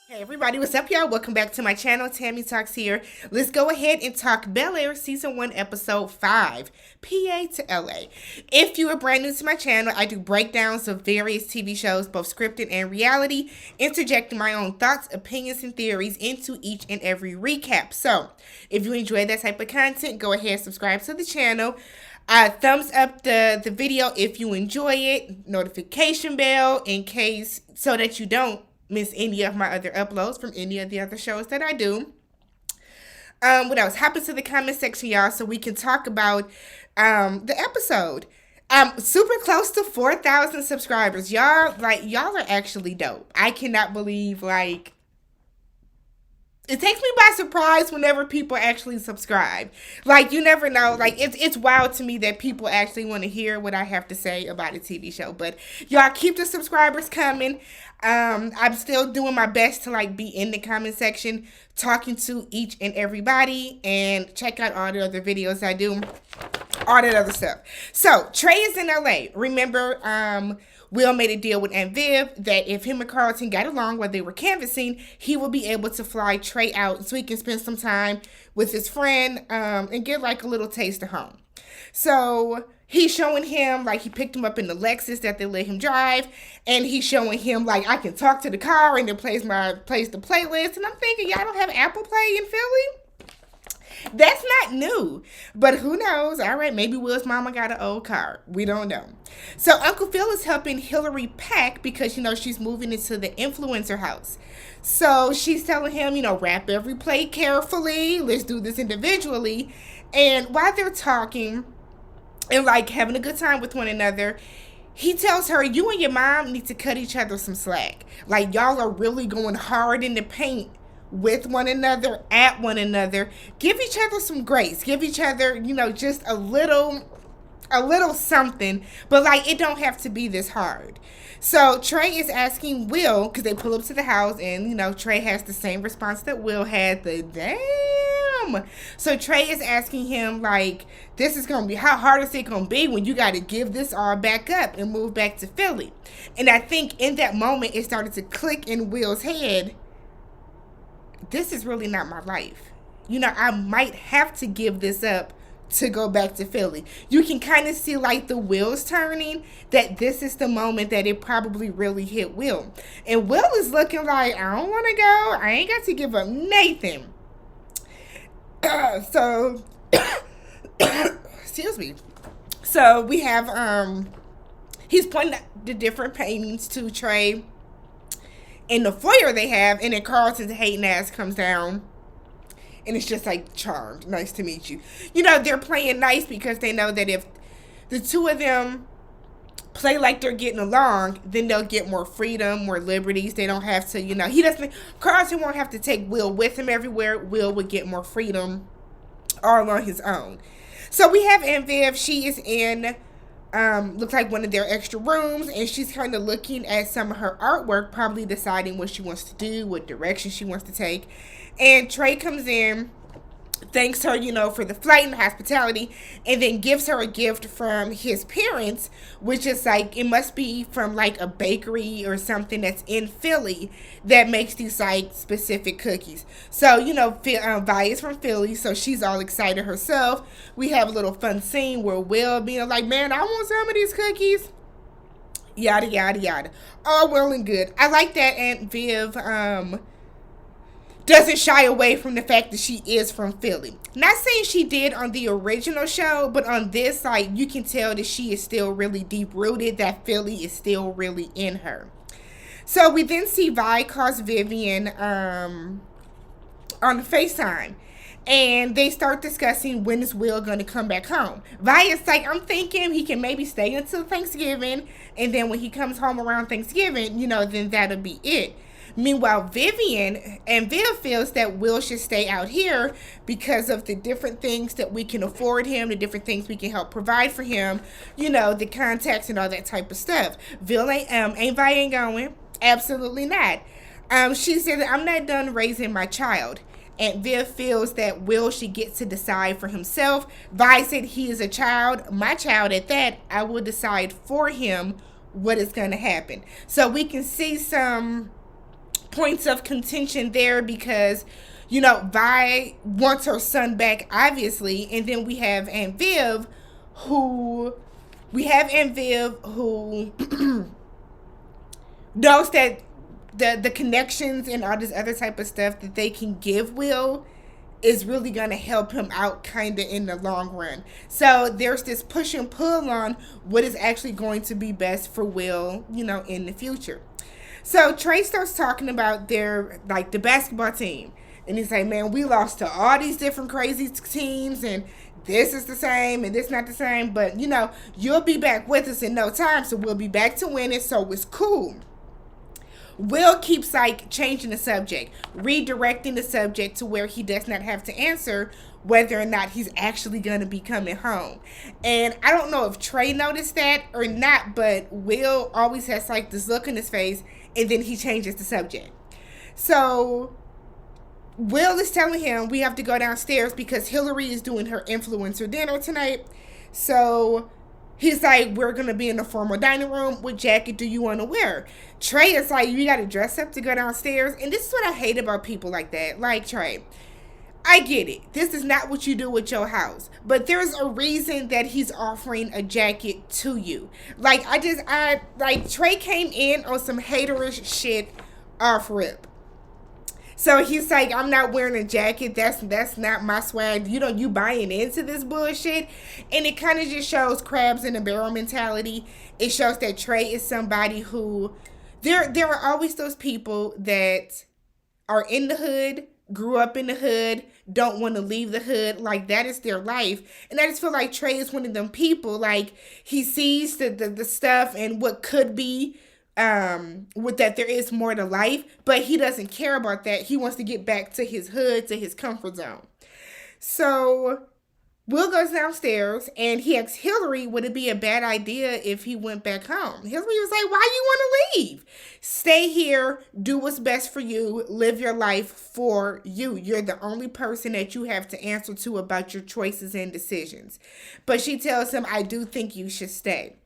Hey everybody, what's up y'all? Welcome back to my channel, TammyTalks here. Let's go ahead and talk Bel-Air Season 1, Episode 5, PA to LA. If you are brand new to my channel, I do breakdowns of various TV shows, both scripted and reality, interjecting my own thoughts, opinions, and theories into each and every recap. So, if you enjoy that type of content, go ahead and subscribe to the channel. Thumbs up the video if you enjoy it, notification bell in case so that you don't miss any of my other uploads from any of the other shows that I do. What else? Hop into the comment section, y'all, so we can talk about the episode. Super close to 4,000 subscribers. Y'all are actually dope. I cannot believe, it takes me by surprise whenever people actually subscribe. You never know. It's wild to me that people actually want to hear what I have to say about a TV show. But y'all keep the subscribers coming. I'm still doing my best to be in the comment section, talking to each and everybody, and check out all the other videos I do, all that other stuff. So Trey is in LA. Remember, Will made a deal with Aunt Viv that if him and Carlton got along while they were canvassing, he will be able to fly Trey out so he can spend some time with his friend and get a little taste of home. So he's showing him, he picked him up in the Lexus that they let him drive, and he's showing him, I can talk to the car and it plays the playlist. And I'm thinking, y'all don't have Apple Play in Philly? That's not new, but who knows? All right, maybe Will's mama got an old car. We don't know. So Uncle Phil is helping Hillary pack because, she's moving into the influencer house. So she's telling him, wrap every plate carefully. Let's do this individually. And while they're talking and having a good time with one another, he tells her, you and your mom need to cut each other some slack. Y'all are really going hard in the paint with one another, at one another. Give each other some grace. Give each other, just a little something. But it don't have to be this hard. So Trey is asking Will, because they pull up to the house, and Trey has the same response that Will had. The damn. So Trey is asking him, this is gonna be, how hard is it gonna be when you got to give this all back up and move back to Philly? And I think in that moment it started to click in Will's head. This is really not my life. I might have to give this up to go back to Philly. You can kind of see the wheels turning, that this is the moment that it probably really hit Will. And Will is looking I don't want to go. I ain't got to give up Nathan. Excuse me. So we have, he's pointing at the different paintings to Trey in the foyer they have, and then Carlton's hating ass comes down, and it's just charmed. Nice to meet you. They're playing nice because they know that if the two of them play like they're getting along, then they'll get more freedom, more liberties. They don't have to, Carlton won't have to take Will with him everywhere. Will would get more freedom all on his own. So we have Aunt Viv. She is in looks like one of their extra rooms, and she's kind of looking at some of her artwork, probably deciding what she wants to do, what direction she wants to take. And Trey comes in, thanks her, for the flight and the hospitality, and then gives her a gift from his parents, which is it must be from a bakery or something that's in Philly that makes these specific cookies. So Via's from Philly, so she's all excited herself. We have a little fun scene where Will being man, I want some of these cookies, yada yada yada, all well and good. I like that Aunt Viv doesn't shy away from the fact that she is from Philly. Not saying she did on the original show, but on this, you can tell that she is still really deep-rooted, that Philly is still really in her. So we then see Vi calls Vivian on FaceTime, and they start discussing when is Will going to come back home. Vi is I'm thinking he can maybe stay until Thanksgiving, and then when he comes home around Thanksgiving, then that'll be it. Meanwhile, Vivian and Viv feels that Will should stay out here because of the different things that we can afford him, the different things we can help provide for him, the contacts and all that type of stuff. Viv ain't going. Absolutely not. She said that I'm not done raising my child. And Viv feels that Will should get to decide for himself. Vi said he is a child, my child at that. I will decide for him what is going to happen. So we can see some points of contention there because, Vi wants her son back, obviously, and then we have Aunt Viv, who knows that the connections and all this other type of stuff that they can give Will is really going to help him out kind of in the long run. So there's this push and pull on what is actually going to be best for Will, in the future. So Trey starts talking about the basketball team. And he's like, man, we lost to all these different crazy teams, and this is the same and this not the same. But, you'll be back with us in no time, so we'll be back to winning, so it's cool. Will keeps changing the subject, redirecting the subject to where he does not have to answer whether or not he's actually going to be coming home. And I don't know if Trey noticed that or not, but Will always has this look in his face, and then he changes the subject. So Will is telling him we have to go downstairs because Hillary is doing her influencer dinner tonight. So he's like, we're going to be in the formal dining room. What jacket do you want to wear? Trey is like, you got to dress up to go downstairs. And this is what I hate about people like that. Like, Trey, I get it. This is not what you do with your house. But there's a reason that he's offering a jacket to you. Trey came in on some haterish shit off rip. So he's like, I'm not wearing a jacket. That's not my swag. You buying into this bullshit. And it kind of just shows crabs in a barrel mentality. It shows that Trey is somebody who, there are always those people that are in the hood, grew up in the hood, don't want to leave the hood. That is their life. And I just feel like Trey is one of them people. He sees the stuff and what could be, with that there is more to life, but he doesn't care about that. He wants to get back to his hood, to his comfort zone. So Will goes downstairs and he asks Hillary, would it be a bad idea if he went back home? Hillary was like, why you want to leave? Stay here, do what's best for you, live your life for you. You're the only person that you have to answer to about your choices and decisions. But she tells him, I do think you should stay.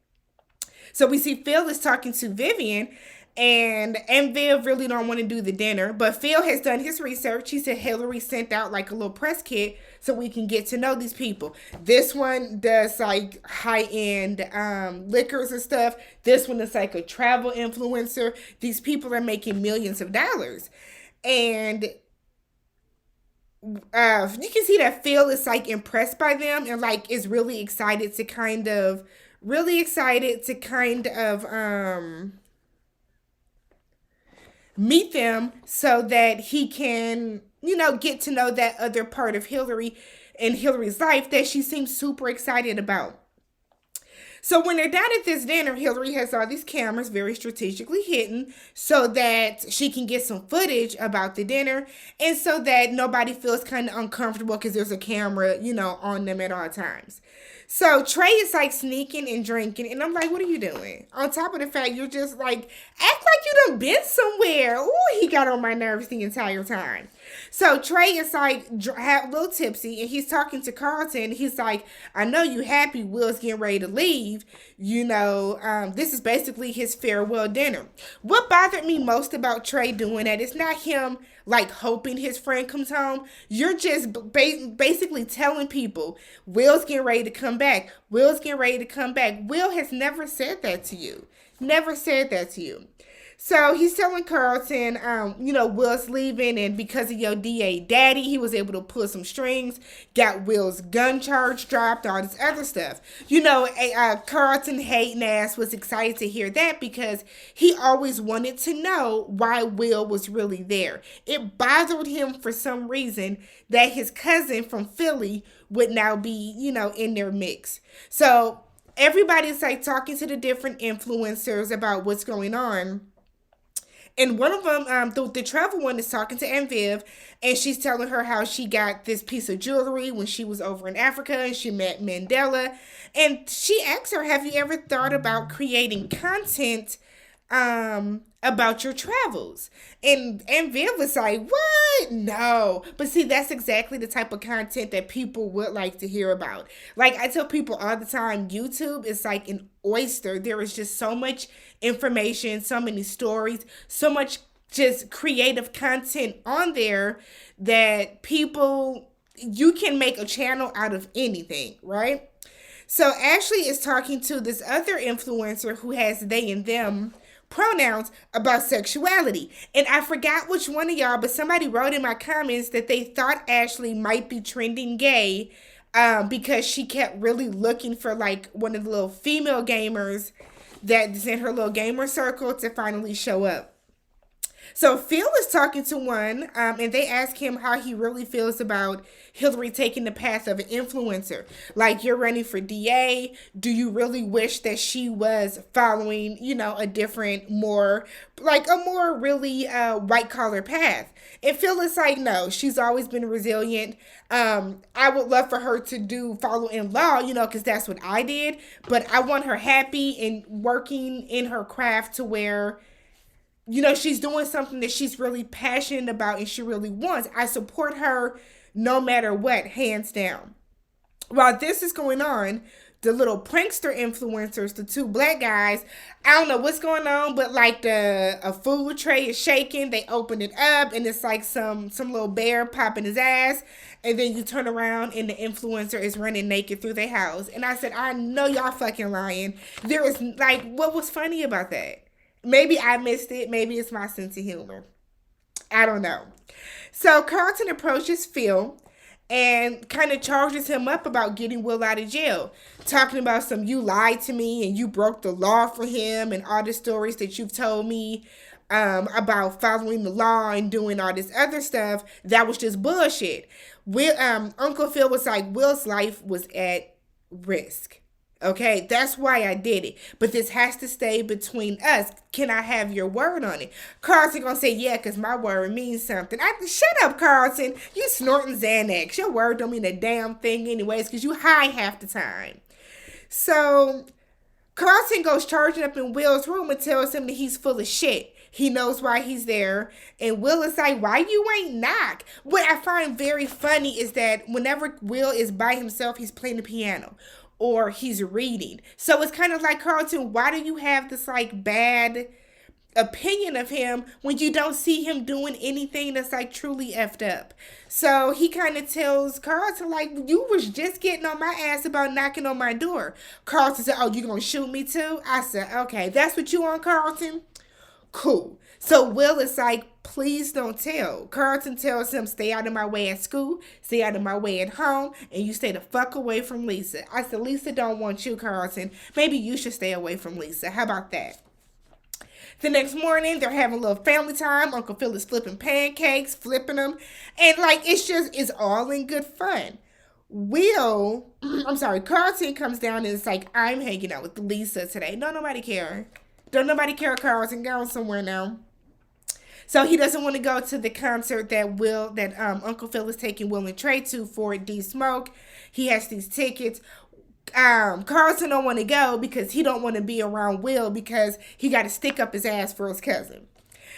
So we see Phil is talking to Vivian, and Viv really don't want to do the dinner. But Phil has done his research. He said Hillary sent out a little press kit so we can get to know these people. This one does high-end liquors and stuff. This one is a travel influencer. These people are making millions of dollars. And you can see that Phil is impressed by them and is really excited to kind of meet them so that he can, get to know that other part of Hillary and Hillary's life that she seems super excited about. So when they're down at this dinner, Hillary has all these cameras very strategically hidden so that she can get some footage about the dinner and so that nobody feels kind of uncomfortable because there's a camera, on them at all times. So Trey is sneaking and drinking, and I'm like, what are you doing? On top of the fact you're just act like you done been somewhere. Ooh, he got on my nerves the entire time. So Trey is a little tipsy, and he's talking to Carlton. He's like, I know you happy Will's getting ready to leave. This is basically his farewell dinner. What bothered me most about Trey doing that is not him hoping his friend comes home. You're just basically telling people Will's getting ready to come back. Will's getting ready to come back. Will has never said that to you. Never said that to you. So he's telling Carlton, Will's leaving, and because of your DA daddy, he was able to pull some strings, got Will's gun charge dropped, all this other stuff. Carlton hating ass was excited to hear that because he always wanted to know why Will was really there. It bothered him for some reason that his cousin from Philly would now be, in their mix. So everybody's talking to the different influencers about what's going on. And one of them, the travel one, is talking to Aunt Viv, and she's telling her how she got this piece of jewelry when she was over in Africa and she met Mandela. And she asks her, have you ever thought about creating content about your travels? And Viv was like, what? No. But see, that's exactly the type of content that people would like to hear about. I tell people all the time, YouTube is like an oyster. There is just so much information, so many stories, so much just creative content on there that people, you can make a channel out of anything, right? So Ashley is talking to this other influencer who has they and them pronouns about sexuality. And I forgot which one of y'all, but somebody wrote in my comments that they thought Ashley might be trending gay because she kept really looking for like one of the little female gamers that's in her little gamer circle to finally show up. So Phil is talking to one, and they ask him how he really feels about Hillary taking the path of an influencer. Like, you're running for DA. Do you really wish that she was following, a different, more, like a more really white collar path? And Phil is like, no, she's always been resilient. I would love for her to follow in law, because that's what I did. But I want her happy and working in her craft to where she's doing something that she's really passionate about and she really wants. I support her no matter what, hands down. While this is going on, the little prankster influencers, the two black guys, I don't know what's going on, but like a food tray is shaking. They open it up and it's like some little bear popping his ass. And then you turn around and the influencer is running naked through their house. And I said, I know y'all fucking lying. There is like, what was funny about that? Maybe I missed it. Maybe it's my sense of humor. I don't know. So Carlton approaches Phil and kind of charges him up about getting Will out of jail. Talking about you lied to me and you broke the law for him and all the stories that you've told me about following the law and doing all this other stuff. That was just bullshit. Uncle Phil was like, Will's life was at risk. Okay, that's why I did it. But this has to stay between us. Can I have your word on it? Carlton gonna say, yeah, because my word means something. Shut up, Carlton. You snorting Xanax. Your word don't mean a damn thing anyways, because you high half the time. So Carlton goes charging up in Will's room and tells him that he's full of shit. He knows why he's there. And Will is like, why you ain't knock? What I find very funny is that whenever Will is by himself, he's playing the piano. Or he's reading. So it's kind of like, Carlton, why do you have this like bad opinion of him when you don't see him doing anything that's like truly effed up? So he kind of tells Carlton, like, you was just getting on my ass about knocking on my door. Carlton said, oh, you gonna shoot me too? I said, okay, that's what you want, Carlton? Cool. So Will is like, please don't tell. Carlton tells him, stay out of my way at school, stay out of my way at home, and you stay the fuck away from Lisa. I said, Lisa don't want you, Carlton. Maybe you should stay away from Lisa. How about that? The next morning, they're having a little family time. Uncle Phil is flipping pancakes, flipping them. And like, it's all in good fun. Carlton comes down and it's like, I'm hanging out with Lisa today. Don't nobody care. Don't nobody care, Carlton. Go somewhere now. So he doesn't want to go to the concert that Uncle Phil is taking Will and Trey to for D Smoke. He has these tickets. Carlton don't want to go because he don't want to be around Will because he got to stick up his ass for his cousin.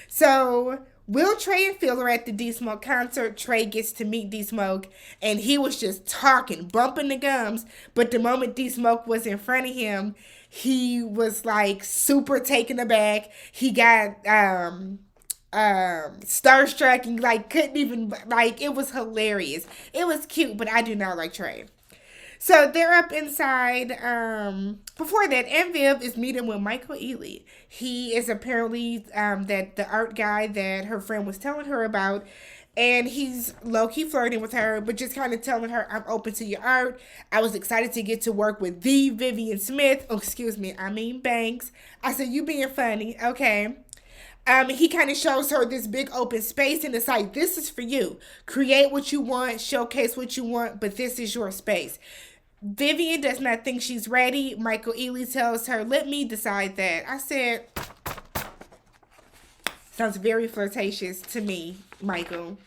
So Will, Trey, and Phil are at the D Smoke concert. Trey gets to meet D Smoke, and he was just talking, bumping the gums. But the moment D Smoke was in front of him, he was like super taken aback. He got starstruck and like couldn't even, like, it was hilarious. It was cute, but I do not like Trey. So they're up inside. Before that, Viv is meeting with Michael Ealy. He is apparently that the art guy that her friend was telling her about. And he's low-key flirting with her, but just kind of telling her, I'm open to your art. I was excited to get to work with the Vivian Smith. Oh, excuse me, I mean Banks. I said, you being funny. Okay. He kind of shows her this big open space, and it's like, this is for you. Create what you want, showcase what you want, but this is your space. Vivian does not think she's ready. Michael Ealy tells her, let me decide that. I said, sounds very flirtatious to me, Michael.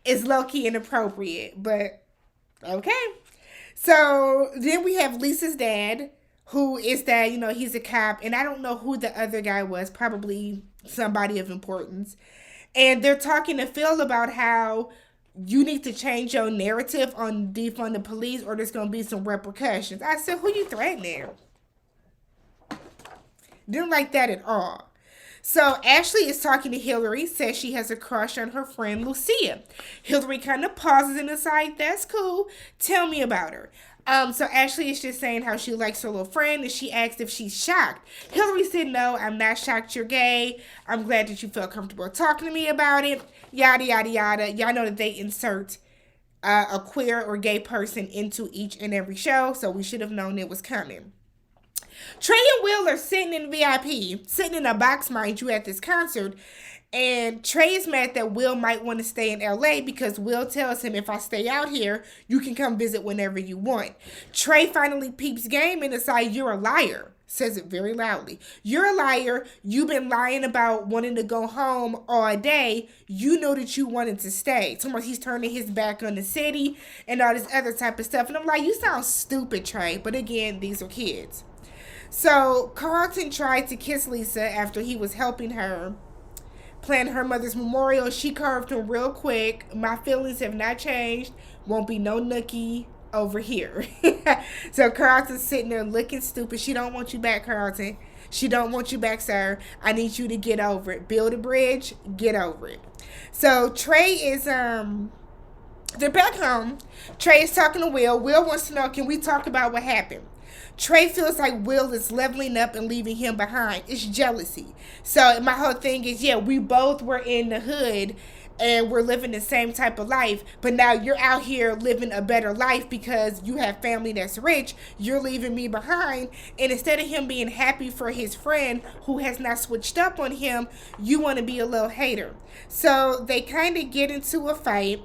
It's low-key inappropriate, but okay. So then we have Lisa's dad, who is that, he's a cop, and I don't know who the other guy was, probably somebody of importance. And they're talking to Phil about how you need to change your narrative on defund the police or there's going to be some repercussions. I said, who you threatening? Didn't like that at all. So Ashley is talking to Hillary, says she has a crush on her friend Lucia. Hillary kind of pauses and is like, that's cool. Tell me about her. So Ashley is just saying how she likes her little friend, and she asked if she's shocked. Hillary said, no, I'm not shocked you're gay. I'm glad that you feel comfortable talking to me about it. Yada, yada, yada. Y'all know that they insert a queer or gay person into each and every show, so we should have known it was coming. Trey and Will are sitting in VIP, sitting in a box, mind you, at this concert. And Trey is mad that Will might want to stay in LA because Will tells him, if I stay out here, you can come visit whenever you want. Trey finally peeps game and decides, you're a liar. Says it very loudly. You're a liar. You've been lying about wanting to go home all day. You know that you wanted to stay. So much he's turning his back on the city and all this other type of stuff. And I'm like, you sound stupid, Trey. But again, these are kids. So Carlton tried to kiss Lisa after he was helping her plan her mother's memorial. She curved him real quick. My feelings have not changed. Won't be no nookie over here. So Carlton's sitting there looking stupid. She don't want you back, Carlton. She don't want you back, sir. I need you to get over it. Build a bridge. Get over it. So Trey is they're back home. Trey is talking to Will. Will wants to know, can we talk about what happened? Trey feels like Will is leveling up and leaving him behind. It's jealousy. So my whole thing is, yeah, we both were in the hood and we're living the same type of life, but now you're out here living a better life because you have family that's rich. You're leaving me behind, and instead of him being happy for his friend who has not switched up on him, you want to be a little hater. So they kind of get into a fight.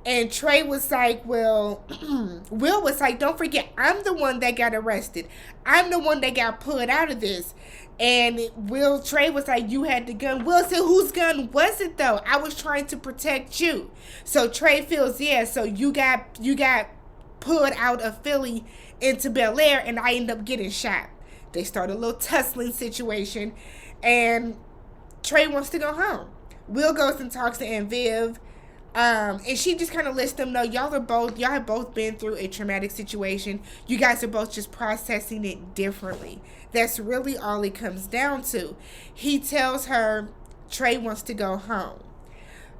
And Trey was like, well, Will was like, don't forget, I'm the one that got arrested. I'm the one that got pulled out of this. And Trey was like, you had the gun. Will said, whose gun was it though? I was trying to protect you. So Trey feels, yeah, so you got pulled out of Philly into Bel-Air and I end up getting shot. They start a little tussling situation and Trey wants to go home. Will goes and talks to Aunt Viv. And she just kind of lets them know, y'all have both been through a traumatic situation. You guys are both just processing it differently. That's really all it comes down to. He tells her Trey wants to go home.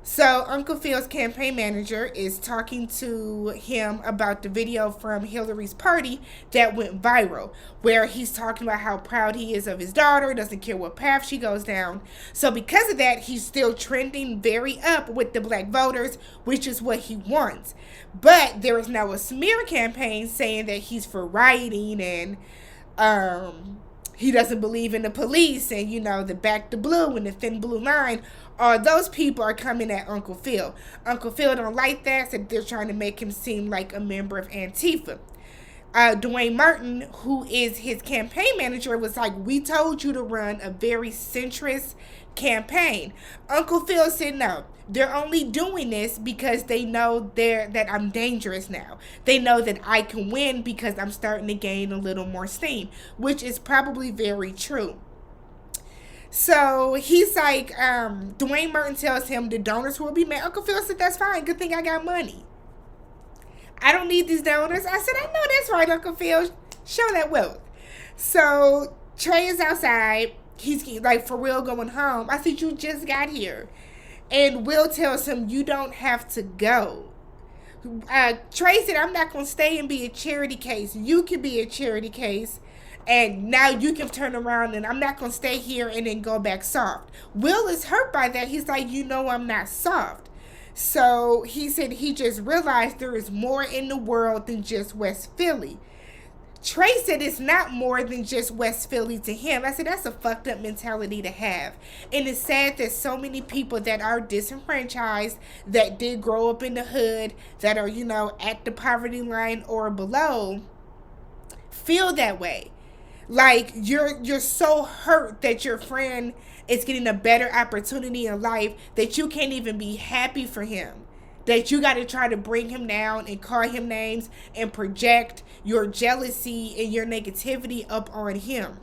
So Uncle Phil's campaign manager is talking to him about the video from Hillary's party that went viral, where he's talking about how proud he is of his daughter, doesn't care what path she goes down. So because of that, he's still trending very up with the black voters, which is what he wants. But there is now a smear campaign saying that he's for rioting and he doesn't believe in the police and, the back the blue and the thin blue line. Those people are coming at Uncle Phil. Uncle Phil don't like that, so they're trying to make him seem like a member of Antifa. Dwayne Martin, who is his campaign manager, was like, we told you to run a very centrist campaign. Uncle Phil said no. They're only doing this because they know that I'm dangerous now. They know that I can win because I'm starting to gain a little more steam, which is probably very true. So he's like, Dwayne Martin tells him the donors will be mad. Uncle Phil said, that's fine. Good thing I got money. I don't need these donors. I said, I know that's right, Uncle Phil. Show that wealth. So Trey is outside. He's like, for real, going home. I said, you just got here. And Will tells him, you don't have to go. Trey said, I'm not going to stay and be a charity case. You can be a charity case. And now you can turn around and I'm not going to stay here and then go back soft. Will is hurt by that. He's like, I'm not soft. So he said he just realized there is more in the world than just West Philly. Trey said it's not more than just West Philly to him. I said, that's a fucked up mentality to have. And it's sad that so many people that are disenfranchised, that did grow up in the hood, that are, at the poverty line or below, feel that way. Like you're so hurt that your friend is getting a better opportunity in life that you can't even be happy for him. That you got to try to bring him down and call him names and project your jealousy and your negativity up on him.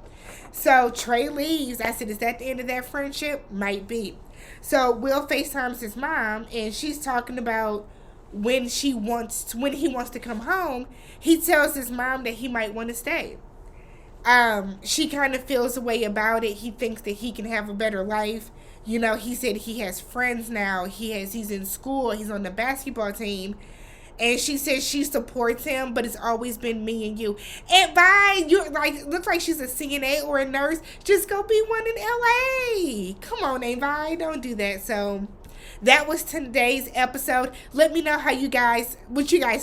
So Trey leaves. I said, is that the end of that friendship? Might be. So Will FaceTimes his mom and she's talking about when he wants to come home. He tells his mom that he might want to stay. She kind of feels a way about it. He thinks that he can have a better life. You know, he said he has friends now. He's in school. He's on the basketball team. And she says she supports him, but it's always been me and you. And Vi, you like looks like she's a CNA or a nurse. Just go be one in LA. Come on, Vi, don't do that. So that was today's episode. Let me know what you guys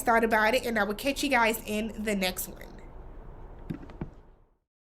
thought about it, and I will catch you guys in the next one.